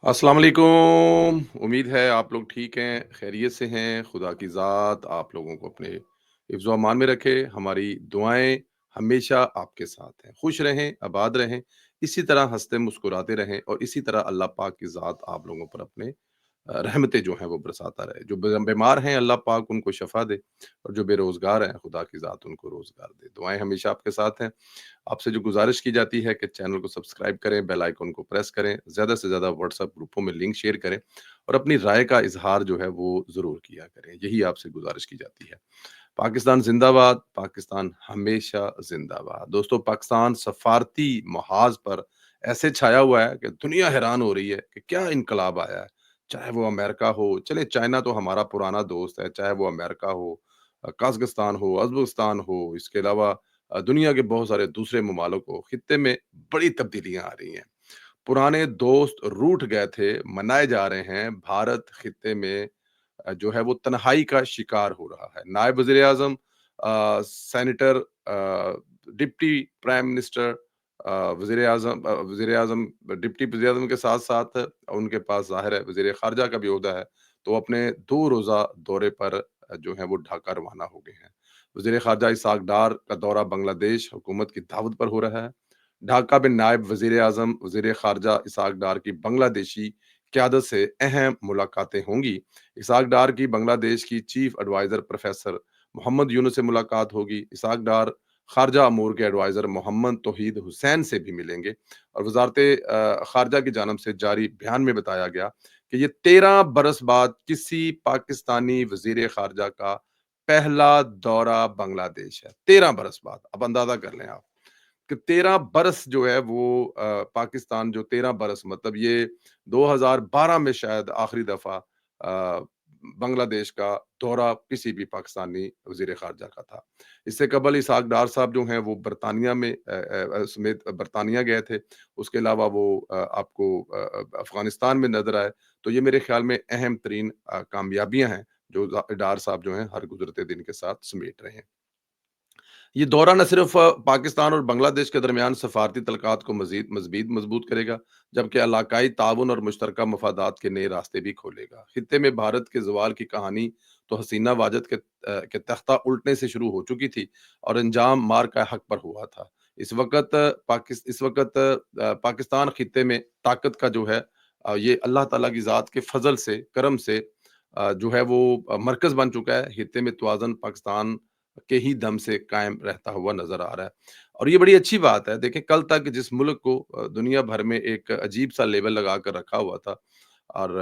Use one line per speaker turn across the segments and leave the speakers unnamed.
अस्सलाम वालेकुम। उम्मीद है आप लोग ठीक हैं, खैरियत से हैं। खुदा की ज़ात आप लोगों को अपने हिफ्ज़ व अमान में रखे। हमारी दुआएँ हमेशा आपके साथ हैं। खुश रहें, आबाद रहें, इसी तरह हँसते मुस्कुराते रहें और इसी तरह अल्लाह पाक की ज़ात आप लोगों पर अपने रहमतें जो हैं वो बरसाता रहे। जो बीमार हैं अल्लाह पाक उनको शफ़ा दे और जो बेरोज़गार हैं खुदा की ज़ात उनको रोज़गार दे। दुआएँ हमेशा आपके साथ हैं। आपसे जो गुज़ारिश की जाती है कि चैनल को सब्सक्राइब करें, बेल आइकन को प्रेस करें, ज़्यादा से ज़्यादा व्हाट्सएप ग्रुपों में लिंक शेयर करें और अपनी राय का इज़हार जो है वो ज़रूर किया करें। यही आपसे गुज़ारिश की जाती है। पाकिस्तान ज़िंदाबाद, पाकिस्तान हमेशा ज़िंदाबाद। दोस्तों पाकिस्तान सफ़ारती महाज़ पर ऐसे छाया हुआ है कि दुनिया हैरान हो रही है कि क्या इनकलाब आया है। चाहे वो अमेरिका हो, चलिए चाइना तो हमारा पुराना दोस्त है, चाहे वो अमेरिका हो, कज़ाकिस्तान हो, उज़्बेकिस्तान हो, इसके अलावा दुनिया के बहुत सारे दूसरे ममालिक हो, खित्ते में बड़ी तब्दीलियाँ आ रही हैं। पुराने दोस्त रूठ गए थे, मनाए जा रहे हैं, भारत खित्ते में जो है वो तन्हाई का शिकार हो रहा है। नायब वज़ीर-ए-आज़म सेनेटर डिप्टी प्राइम मिनिस्टर वज़ीर-ए-आज़म डिप्टी वज़ीर-ए-आज़म के साथ-साथ उनके पास ज़ाहिर है वज़ीर ख़ारिजा का भी ओहदा है, तो अपने 2 रोज़ा दौरे पर जो है वो ढाका रवाना हो गए हैं। वज़ीर ख़ारिजा इसहाक़ डार का दौरा बांग्लादेश हुकूमत की दावत पर हो रहा है। ढाका में नायब वज़ीर-ए-आज़म, वज़ीर ख़ारिजा इसहाक़ डार की बांग्लादेशी क़यादत से अहम मुलाकातें होंगी। इसहाक़ डार की बांग्लादेश की chief adviser professor Mohammad Yunus से मुलाकात होगी। इसहाक़ डार ख़ारिजा अमूर के एडवाइज़र मोहम्मद तौहीद हुसैन से भी मिलेंगे और ख़ारिजा की जानिब से जारी बयान में बताया गया कि ये 13 बरस बाद किसी पाकिस्तानी वज़ीर ख़ारिजा का पहला दौरा बांग्लादेश है। 13 बरस बाद, अब अंदाज़ा कर लें आप कि 13 बरस जो है वो पाकिस्तान जो 13 बरस मतलब ये 2012 में शायद आखिरी दफ़ा बांग्लादेश का दौरा किसी भी पाकिस्तानी वज़ीर ख़ारिजा का था। इससे कबल इसहाक़ डार साहब जो हैं वो बरतानिया में समेत बरतानिया गए थे। उसके अलावा वो आपको अफ़गानिस्तान में नज़र आए। तो ये मेरे ख़्याल में अहम तरीन कामयाबियाँ हैं जो डार साहब जो हैं हर गुज़रते दिन के साथ समेट रहे हैं। ये दौरा न सिर्फ पाकिस्तान और बांग्लादेश के दरमियान सफारती तल्लुकात को मज़ीद मज़बूत करेगा, जबकि इलाकाई ताउन और मुश्तरका मफादात के नए रास्ते भी खोलेगा। खित्ते में भारत के ज़वाल की कहानी तो हसीना वाजद के तख्ता उल्टने से शुरू हो चुकी थी और अंजाम मार का हक पर हुआ था। इस वक़्त पाकिस्तान खित्ते में ताकत का जो है ये अल्लाह ताला की ज़ात के फ़ज़ल से, करम से जो है वो मरकज़ बन चुका है। खित्ते में तवाज़ुन पाकिस्तान के ही दम से कायम रहता हुआ नज़र आ रहा है और ये बड़ी अच्छी बात है। देखिए कल तक जिस मुल्क को दुनिया भर में एक अजीब-सा लेबल लगा कर रखा हुआ था और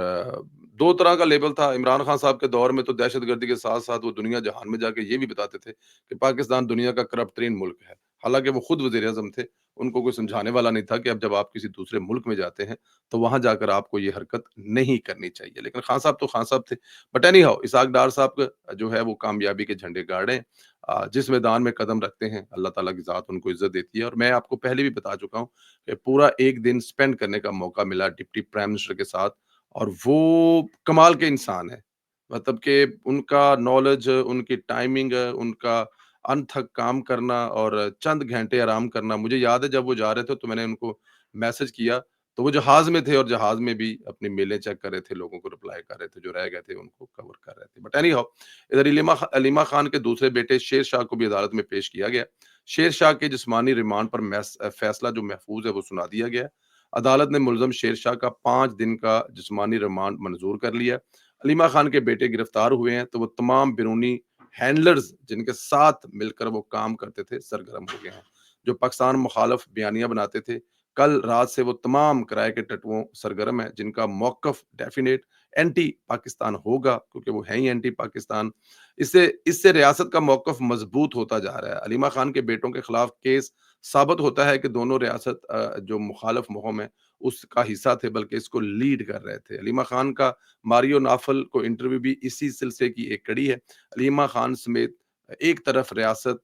2 तरह का लेबल था। इमरान खान साहब के दौर में तो दहशतगर्दी के साथ-साथ वो दुनिया जहान में जाके ये भी बताते थे कि पाकिस्तान दुनिया का करप्ट तरीन मुल्क है। हालाँकि वो खुद वज़ीर-ए-आज़म थे, उनको कोई समझाने वाला नहीं था कि अब जब आप किसी दूसरे मुल्क में जाते हैं, तो वहाँ जाकर आपको ये हरकत नहीं करनी चाहिए। लेकिन खान साहब तो खान साहब थे। बट एनी हाउ इसहाक़ डार साहब जो है वो कामयाबी के झंडे गाड़ रहे हैं। जिस मैदान में कदम रखते हैं, अल्लाह ताला की ज़ात उनको इज़्ज़त देती है और मैं आपको पहले भी बता चुका हूँ कि पूरा 1 दिन स्पेंड करने का मौका मिला डिप्टी प्राइम मिनिस्टर के साथ और वो कमाल के इंसान हैं। मतलब कि उनका नॉलेज, उनकी टाइमिंग, उनका अनथक काम करना और चंद घंटे आराम करना। मुझे याद है जब वो जा रहे थे तो मैंने उनको मैसेज किया, तो वो जहाज़ में थे और जहाज़ में भी अपनी मेलें चेक कर रहे थे, लोगों को रिप्लाई कर रहे थे, जो रह गए थे उनको कवर कर रहे थे। बट एनी हाउ इधर अलीमा खान के दूसरे बेटे शेर शाह को भी अदालत में पेश किया गया। शेर शाह के जिस्मानी रिमांड पर फैसला जो महफूज है वो सुना दिया गया है। अदालत ने मुलज़म शेर शाह का 5 दिन का जिस्मानी रिमांड मंजूर कर लिया। अलीमा खान के बेटे गिरफ्तार हुए हैं तो वो तमाम बैरूनी हैंडलर्स जिनके साथ मिलकर वो काम करते थे सरगर्म हो गए हैं। जो पाकिस्तान मुखालफ बयानियां बनाते थे, कल रात से वो तमाम किराए के टटुओं सरगर्म है जिनका मौक़िफ़ डेफिनेट एंटी पाकिस्तान होगा क्योंकि वो है ही एंटी पाकिस्तान। इससे इससे रियासत का मौक़िफ़ मज़बूत होता जा रहा है। अलीमा खान के बेटों के खिलाफ केस साबित होता है कि दोनों रियासत जो मुखालिफ मुहिम है उसका हिस्सा थे बल्कि इसको लीड कर रहे थे। अलीमा खान का मारियो नाफल को इंटरव्यू भी इसी सिलसिले की एक कड़ी है। अलीमा खान समेत एक तरफ रियासत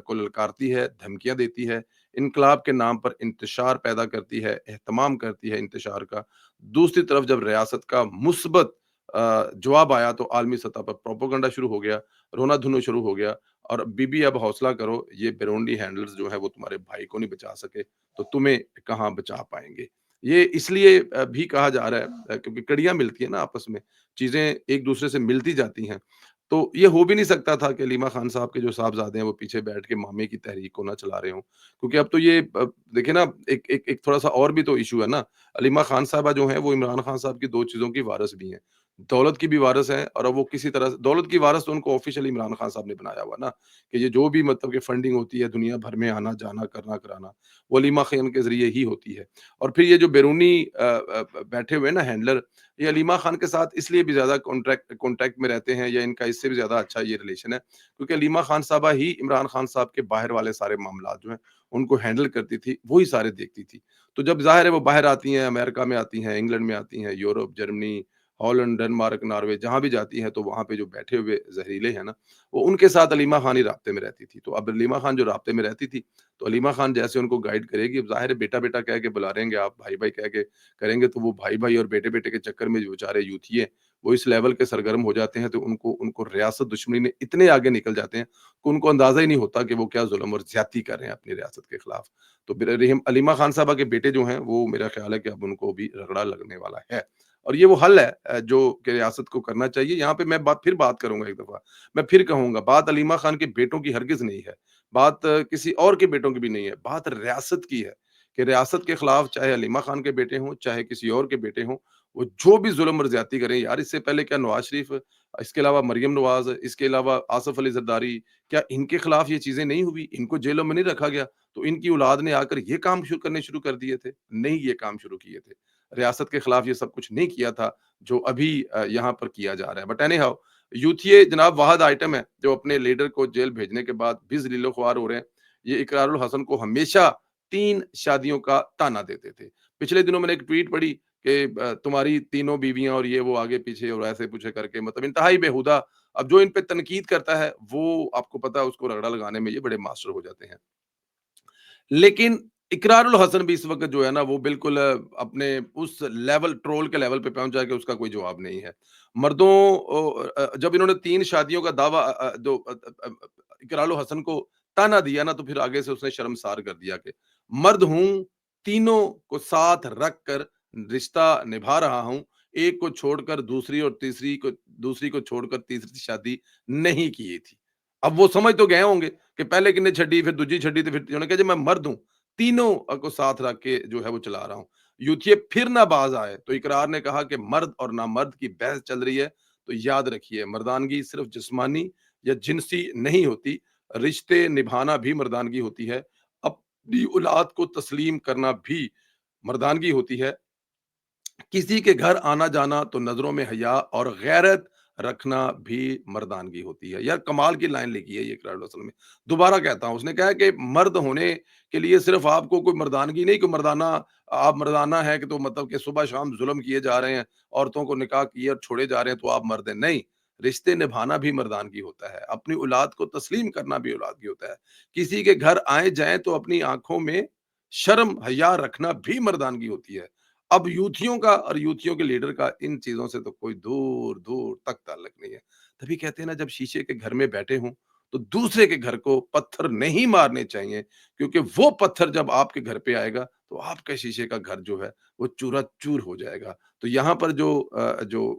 को ललकारती है, धमकियाँ देती है, इनकलाब के नाम पर इंतशार पैदा करती है, एहतमाम करती है इंतशार का। दूसरी तरफ जब रियासत का मुस्बत जवाब आया तो आलमी सतह पर प्रोपेगेंडा शुरू हो गया, रोना-धुनो शुरू हो गया और बीबी अब हौसला करो, ये बेरोंडी हैंडलर्स जो हैं वो तुम्हारे भाई को नहीं बचा सके, तो तुम्हें कहाँ बचा पाएँगे। یہ اس لیے بھی کہا جا رہا ہے کیونکہ کڑیاں ملتی ہیں نا آپس میں، چیزیں ایک دوسرے سے ملتی جاتی ہیں، تو یہ ہو بھی نہیں سکتا تھا کہ علیمہ خان صاحب کے جو صاحبزادے ہیں وہ پیچھے بیٹھ کے مامے کی تحریک کو نہ چلا رہے ہوں، کیونکہ اب تو یہ دیکھیں نا ایک تھوڑا سا اور بھی تو ایشو ہے نا، علیمہ خان صاحبہ جو ہیں وہ عمران خان صاحب کی دو چیزوں کی وارث بھی ہیں، دولت کی بھی وارث ہیں، اور اب وہ کسی طرح دولت کی وارث تو ان کو آفیشلی عمران خان صاحب نے بنایا ہوا نا، کہ یہ جو بھی مطلب کہ فنڈنگ ہوتی ہے دنیا بھر میں آنا جانا کرنا کرانا، وہ علیمہ خان کے ذریعے ہی ہوتی ہے، اور پھر یہ جو بیرونی بیٹھے ہوئے نا ہینڈلر، یہ علیمہ خان کے ساتھ اس لیے بھی زیادہ کانٹیکٹ میں رہتے ہیں، یا ان کا اس سے بھی زیادہ اچھا یہ ریلیشن ہے کیونکہ علیمہ خان صاحبہ ہی عمران خان صاحب کے باہر والے سارے معاملات جو ہیں ان کو ہینڈل کرتی تھی، وہی سارے دیکھتی تھی، تو جب ظاہر ہے وہ باہر آتی ہیں، امریکہ میں آتی ہیں، انگلینڈ میں آتی ہیں، Europe, Germany, Holland, Denmark, Norway, جہاں بھی جاتی ہیں تو وہاں پہ جو بیٹھے ہوئے زہریلے ہیں نا، وہ ان کے ساتھ علیمہ خان ہی رابطے میں رہتی تھی، تو اب علیمہ خان جو رابطے میں رہتی تھی تو علیمہ خان جیسے ان کو گائیڈ کرے گی، اب ظاہر ہے بیٹا بیٹا کہہ کے بلا رہیں گے آپ، بھائی بھائی کہہ کے کریں گے، تو وہ بھائی بھائی اور بیٹے بیٹے کے چکر میں جو بیچارے یوتھی ہیں وہ اس لیول کے سرگرم ہو جاتے ہیں، تو ان کو ریاست دشمنی میں اتنے آگے نکل جاتے ہیں کہ ان کو اندازہ ہی نہیں ہوتا کہ وہ کیا ظلم اور زیادتی کر رہے ہیں اپنی ریاست کے خلاف، تو رحیم علیمہ خان صاحبہ کے بیٹے جو ہیں وہ میرا خیال ہے کہ اب ان کو بھی رگڑا لگنے والا ہے، اور یہ وہ حل ہے جو کہ ریاست کو کرنا چاہیے، یہاں پہ میں بات کروں گا ایک دفعہ، میں پھر کہوں گا بات علیمہ خان کے بیٹوں کی ہرگز نہیں ہے، بات کسی اور کے بیٹوں کی بھی نہیں ہے، بات ریاست کی ہے کہ ریاست کے خلاف چاہے علیمہ خان کے بیٹے ہوں چاہے کسی اور کے بیٹے ہوں، وہ جو بھی ظلم اور زیادتی کریں یار، اس سے پہلے کیا نواز شریف، اس کے علاوہ مریم نواز، اس کے علاوہ آصف علی زرداری، کیا ان کے خلاف یہ چیزیں نہیں ہوئی، ان کو جیلوں میں نہیں رکھا گیا، تو ان کی اولاد نے آ کر یہ کام کرنے شروع کر دیے تھے، نہیں یہ کام شروع کیے تھے، ریاست کے خلاف یہ سب کچھ نہیں کیا تھا جو ابھی یہاں پر کیا جا رہا ہے، بٹ اینی ہاؤ، یوتھیے جناب واحد آئٹم ہے جو اپنے لیڈر کو جیل بھیجنے کے بعد بھی ذلیل و خوار ہو رہے ہیں، یہ اقرار الحسن کو ہمیشہ 3 شادیوں کا تانا دیتے تھے، پچھلے دنوں میں نے ایک ٹویٹ پڑھی کہ تمہاری تینوں بیویاں اور یہ وہ آگے پیچھے اور ایسے پوچھے کر کے مطلب انتہائی بےہودہ، اب جو ان پہ تنقید کرتا ہے وہ آپ کو پتا ہے اس کو رگڑا لگانے میں یہ بڑے ماسٹر ہو جاتے ہیں، لیکن اقرار الحسن بھی اس وقت جو ہے نا وہ بالکل اپنے اس لیول ٹرول کے لیول پہ پہنچ جائے کہ اس کا کوئی جواب نہیں ہے، مردوں جب انہوں نے 3 شادیوں کا دعویٰ اقرار الحسن کو تانا دیا نا تو پھر آگے سے اس نے شرمسار کر دیا کہ مرد ہوں، تینوں کو ساتھ رکھ کر رشتہ نبھا رہا ہوں، ایک کو چھوڑ کر دوسری کو چھوڑ کر تیسری شادی نہیں کی تھی، اب وہ سمجھ تو گئے ہوں گے کہ پہلے کن نے چھڈی پھر دوجی چھڈی تو پھر انہوں نے کہا جی میں مرد ہوں، تینوں کو ساتھ رکھ کے جو ہے وہ چلا رہا ہوں، یوتھیے پھر نہ باز آئے تو اقرار نے کہا کہ مرد اور نامرد کی بحث چل رہی ہے تو یاد رکھیے مردانگی صرف جسمانی یا جنسی نہیں ہوتی، رشتے نبھانا بھی مردانگی ہوتی ہے، اپنی اولاد کو تسلیم کرنا بھی مردانگی ہوتی ہے، کسی کے گھر آنا جانا تو نظروں میں حیا اور غیرت رکھنا بھی مردانگی ہوتی ہے، یار کمال کی لائن لکھی ہے یہ اقرار الحسن میں، دوبارہ کہتا ہوں، اس نے کہا کہ مرد ہونے کے لیے صرف آپ کو کوئی مردانگی نہیں، کوئی مردانہ آپ مردانہ ہے کہ تو مطلب کہ صبح شام ظلم کیے جا رہے ہیں، عورتوں کو نکاح کیے اور چھوڑے جا رہے ہیں تو آپ مرد ہیں، نہیں، رشتے نبھانا بھی مردانگی ہوتا ہے، اپنی اولاد کو تسلیم کرنا بھی اولادگی ہوتا ہے، کسی کے گھر آئے جائیں تو اپنی آنکھوں میں شرم حیا رکھنا بھی مردانگی ہوتی ہے، اب یوتھیوں کا اور یوتھیوں کے لیڈر کا ان چیزوں سے تو کوئی دور دور تک تعلق نہیں ہے، تبھی کہتے ہیں نا جب شیشے کے گھر میں بیٹھے ہوں تو دوسرے کے گھر کو پتھر نہیں مارنے چاہیے، کیونکہ وہ پتھر جب آپ کے گھر پہ آئے گا تو آپ کے شیشے کا گھر جو ہے وہ چورا چور ہو جائے گا، تو یہاں پر جو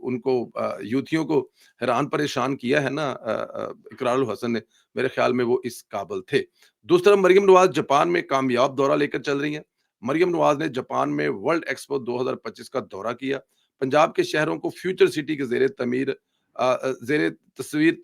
ان کو یوتھیوں کو حیران پریشان کیا ہے نا اقرار الحسن نے، میرے خیال میں وہ اس قابل تھے، دوسرا مریم نواز جاپان میں کامیاب دورہ لے کر چل رہی ہیں، مریم نواز نے جاپان میں ورلڈ ایکسپو 2025 کا دورہ کیا، پنجاب کے شہروں کو فیوچر سٹی کے زیر تعمیر زیر تصویر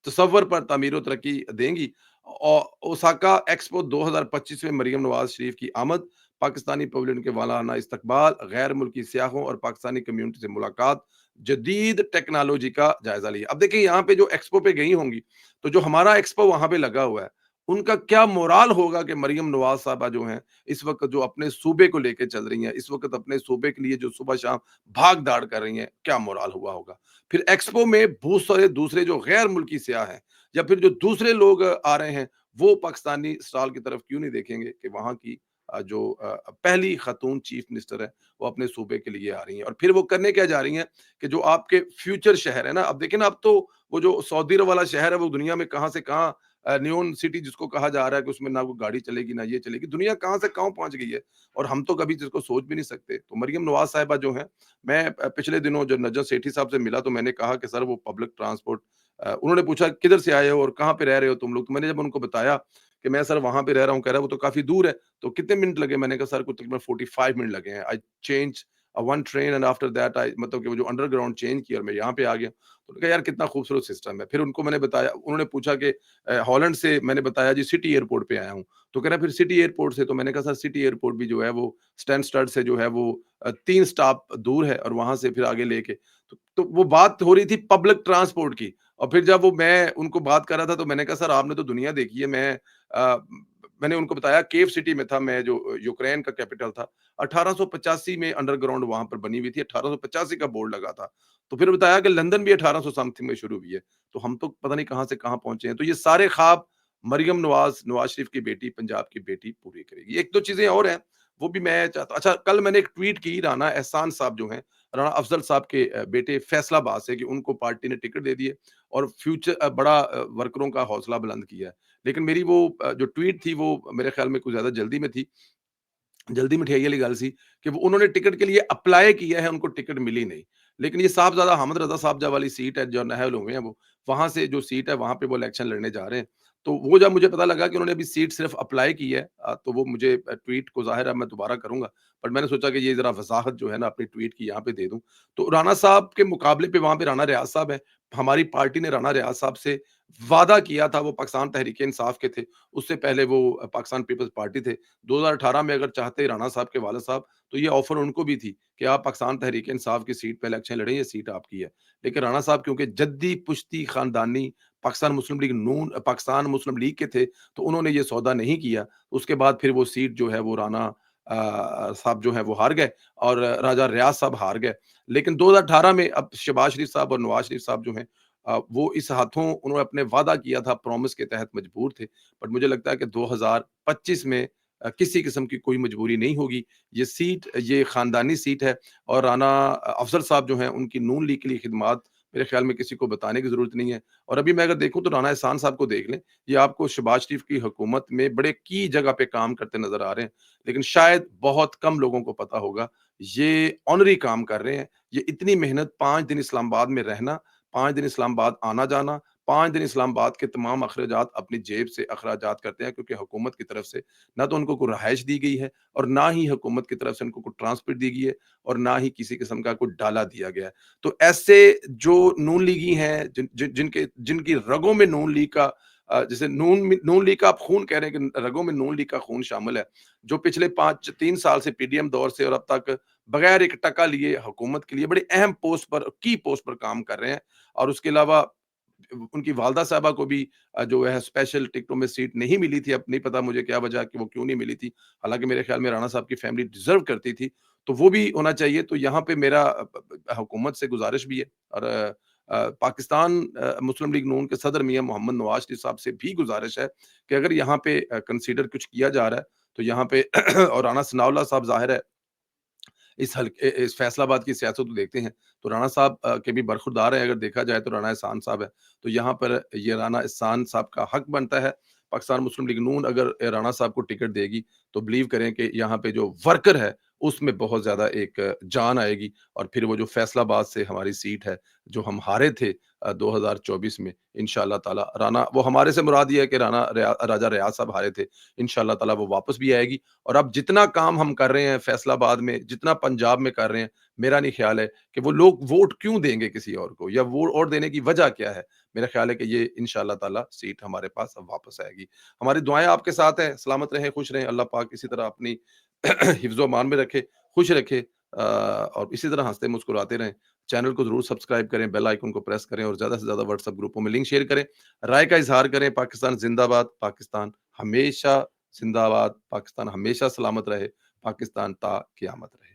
تصور پر تعمیر و ترقی دیں گی، اوساکا ایکسپو 2025 میں مریم نواز شریف کی آمد، پاکستانی پویلین کے والانہ استقبال، غیر ملکی سیاحوں اور پاکستانی کمیونٹی سے ملاقات، جدید ٹیکنالوجی کا جائزہ لیا، اب دیکھیں یہاں پہ جو ایکسپو پہ گئی ہوں گی تو جو ہمارا ایکسپو وہاں پہ لگا ہوا ہے ان کا کیا مورال ہوگا کہ مریم نواز صاحبہ جو ہیں اس وقت جو اپنے صوبے کو لے کے چل رہی ہیں، اس وقت اپنے صوبے کے لیے جو صبح شام بھاگ دوڑ کر رہی ہیں، کیا مورال ہوا ہوگا، پھر ایکسپو میں بہت سارے دوسرے جو غیر ملکی سیاح ہیں یا پھر جو دوسرے لوگ آ رہے ہیں وہ پاکستانی اسٹال کی طرف کیوں نہیں دیکھیں گے کہ وہاں کی جو پہلی خاتون چیف منسٹر ہے وہ اپنے صوبے کے لیے آ رہی ہیں، اور پھر وہ کرنے کیا جا رہی ہیں کہ جو آپ کے فیوچر شہر ہے نا، اب دیکھیں نا اب تو وہ جو سعودی عرب والا شہر ہے وہ دنیا میں کہاں سے کہاں नियोन सिटी जिसको कहा जा रहा है कि उसमें ना कोई गाड़ी चलेगी, ना ये चलेगी। दुनिया कहाँ से कहाँ पहुँच गई है और हम तो कभी जिसको सोच भी नहीं सकते। तो मरियम नवाज़ साहिबा जो हैं, मैं पिछले दिनों जब नजर सेठी साहब से मिला तो मैंने कहा कि सर वो पब्लिक ट्रांसपोर्ट, उन्होंने पूछा किधर से आए हो और कहाँ पे रह रहे हो तुम लोग? तो मैंने जब उनको बताया कि मैं सर वहाँ पे रह रहा हूँ, कह रहा है वो तो काफ़ी दूर है। तो कितने मिनट लगे? मैंने कहा सर कुछ तकरीबन 45 मिनट लगे हैं। I change one train and after that I, मतलब कि वो जो अंडरग्राउंड चेंज किया और मैं यहाँ पे आ गया। तो उन्होंने कहा यार कितना खूबसूरत सिस्टम है। फिर उनको मैंने बताया, उन्होंने पूछा कि हॉलैंड से, मैंने बताया जी सिटी एयरपोर्ट पे आया हूँ। तो कह रहा है फिर सिटी एयरपोर्ट से? तो मैंने कहा सर सिटी एयरपोर्ट भी जो है वो स्टैनस्टड से जो है वो 3 स्टॉप दूर है और वहाँ से फिर आगे लेके, तो वो बात हो रही थी पब्लिक ट्रांसपोर्ट की। और फिर जब वो मैं उनको बात कर रहा था तो मैंने कहा सर आपने तो दुनिया देखी है। मैंने उनको बताया केव सिटी में था मैं, जो यूक्रेन का कैपिटल था। 1885 में अंडरग्राउंड वहाँ पर बनी हुई थी, 1885 का बोर्ड लगा था। तो फिर बताया कि लंदन भी 1800 समथिंग में शुरू हुई है। तो हम तो पता नहीं कहाँ से कहाँ पहुँचे हैं। तो ये सारे ख्वाब मरियम नवाज़ शरीफ की बेटी, पंजाब की बेटी पूरी करेगी। 1-2 चीज़ें और हैं, वो भी मैं चाहता, अच्छा कल मैंने एक ट्वीट की राना एहसान साहब जो हैं, राणा अफ़ज़ल साहब के बेटे फैसलाबाद से, कि उनको पार्टी ने टिकट दे दी है और फ्यूचर बड़ा वर्करों का हौसला बुलंद किया है। लेकिन मेरी वो जो ट्वीट थी वो मेरे ख़्याल में कुछ ज़्यादा जल्दी में थी। जल्दी मिठाई वाली गल सी कि वो उन्होंने टिकट के लिए अप्लाई किया है, उनको टिकट मिली नहीं। लेकिन ये साहबज़ादा हामिद रज़ा साहबज़ा वाली सीट है, जो नाहल हुए हैं वो, वहाँ से जो सीट है वहाँ पे वो इलेक्शन लड़ने जा रहे हैं। तो वो जब मुझे पता लगा कि उन्होंने अभी सीट सिर्फ़ अप्लाई की है, तो वो मुझे ट्वीट को ज़ाहिर है मैं दोबारा करूँगा। पर मैंने सोचा कि ये ज़रा वज़ाहत जो है ना अपनी ट्वीट की यहाँ पे दे दूँ। तो राणा साहब के मुकाबले पे वहाँ पे राणा रियाज़ साहब हैं। हमारी पार्टी ने राणा रियाज़ साहब से वादा किया था, वो पाकिस्तान तहरीक-ए-इंसाफ के थे। उससे पहले वो पाकिस्तान पीपल्स पार्टी थे। 2018 में अगर चाहते राणा साहब के वालिद साहब, तो ये ऑफ़र उनको भी थी कि आप पाकिस्तान तहरीक-ए-इंसाफ की सीट पे इलेक्शन लड़ें, ये सीट आपकी है। लेकिन राणा साहब क्योंकि जद्दी, पुश्ती, ख़ानदानी पाकिस्तान मुस्लिम लीग के थे, तो उन्होंने ये सौदा नहीं किया। उसके बाद फिर वो सीट जो है वो राणा साहब जो हैं वो हार गए और राजा रियाज़ साहब हार गए। लेकिन 2018 में अब शहबाज शरीफ साहब और नवाज़ शरीफ साहब जो हैं, वो इस हाथों उन्होंने अपने वादा किया था, प्रॉमिस के तहत मजबूर थे। बट मुझे लगता है कि 2025 में किसी किस्म की कोई मजबूरी नहीं होगी। ये सीट, ये ख़ानदानी सीट है और राना अफ़ज़ल साहब जो हैं, उनकी नून लीग के लिए खिदमात मेरे ख़्याल में किसी को बताने की ज़रूरत नहीं है। और अभी मैं अगर देखूँ तो राना एहसान साहब को देख लें, ये आपको शहबाज शरीफ की हुकूमत में बड़े की जगह पे काम करते नज़र आ रहे हैं। लेकिन शायद बहुत कम लोगों को पता होगा, ये ऑनरी काम कर रहे हैं। ये इतनी मेहनत, 5 दिन इस्लामाबाद में रहना, 5 दिन इस्लामाबाद आना-जाना, 5 दिन इस्लामाबाद के तमाम अखराजात अपनी जेब से अखराजात करते हैं, क्योंकि हुकूमत की तरफ से ना तो उनको कोई रहाइश दी गई है और ना ही हुकूमत की तरफ से उनको कोई ट्रांसपोर्ट दी गई है और ना ही किसी किस्म का कोई डाला दिया गया है। तो ऐसे जो नून लीगी हैं, जिनकी रगों में नून लीग का, जैसे नून लीग का आप खून कह रहे हैं कि रगों में नून लीग का खून शामिल है, जो पिछले 3 साल से पीडीएम दौर से और अब तक बगैर एक टका लिए हुकूमत के लिए बड़ी अहम पोस्ट पर, की पोस्ट पर काम कर रहे हैं। और उसके अलावा उनकी वालदा साहबा को भी जो है स्पेशल टिकटों में सीट नहीं मिली थी। अब नहीं पता मुझे क्या वजह कि वो क्यों नहीं मिली थी। हालाँकि मेरे ख़्याल में राणा साहब की फैमिली डिज़र्व करती थी, तो वो भी होना चाहिए। तो यहाँ पे मेरा हुकूमत से गुज़ारिश भी है और पाकिस्तान मुस्लिम लीग नून के सदर मियाँ मोहम्मद नवाज़ शरीफ साहब से भी गुज़ारिश है कि अगर यहाँ पे कंसीडर कुछ किया जा रहा है, तो यहाँ पे और राणा सनाउल्लाह साहब ज़ाहिर है इस फैसलाबाद की सियासत को देखते हैं, तो राणा साहब के भी बरखुरदार हैं, अगर देखा जाए तो राणा एहसान साहब है। तो यहाँ पर ये राणा एहसान साहब का हक बनता है। पाकिस्तान मुस्लिम लीग नून अगर राणा साहब को टिकट देगी, तो बिलीव करें कि यहाँ पे जो वर्कर है, उसमें बहुत ज़्यादा एक जान आएगी और फिर वो जो फैसलाबाद से हमारी सीट है, जो हम हारे थे 2024 में, इंशाअल्लाह ताला राणा, वो हमारे से मुराद ये है कि राजा रियाज़ साहब हारे थे। इंशाअल्लाह ताला वो वापस भी आएगी। और अब जितना काम हम कर रहे हैं फैसलाबाद में, जितना पंजाब में कर रहे हैं, मेरा नहीं ख्याल है कि वो लोग वोट क्यों देंगे किसी और को, या वोट और देने की वजह क्या है? मेरा ख्याल है कि ये इंशाअल्लाह ताला सीट हमारे पास अब वापस आएगी। हमारी दुआएँ आपके साथ हैं, सलामत रहें, खुश रहें, अल्लाह पाक इसी तरह अपनी हिफ्ज़-ओ-अमान में रखे, खुश रखे, और इसी तरह हँसते मुस्कुराते रहें। चैनल को ज़रूर सब्सक्राइब करें, बेल आइकन को प्रेस करें और ज़्यादा से ज़्यादा व्हाट्सएप ग्रुपों में लिंक शेयर करें। राय का इज़हार करें। पाकिस्तान ज़िंदाबाद, पाकिस्तान हमेशा ज़िंदाबाद, पाकिस्तान हमेशा सलामत रहे, पाकिस्तान ता क़यामत रहे।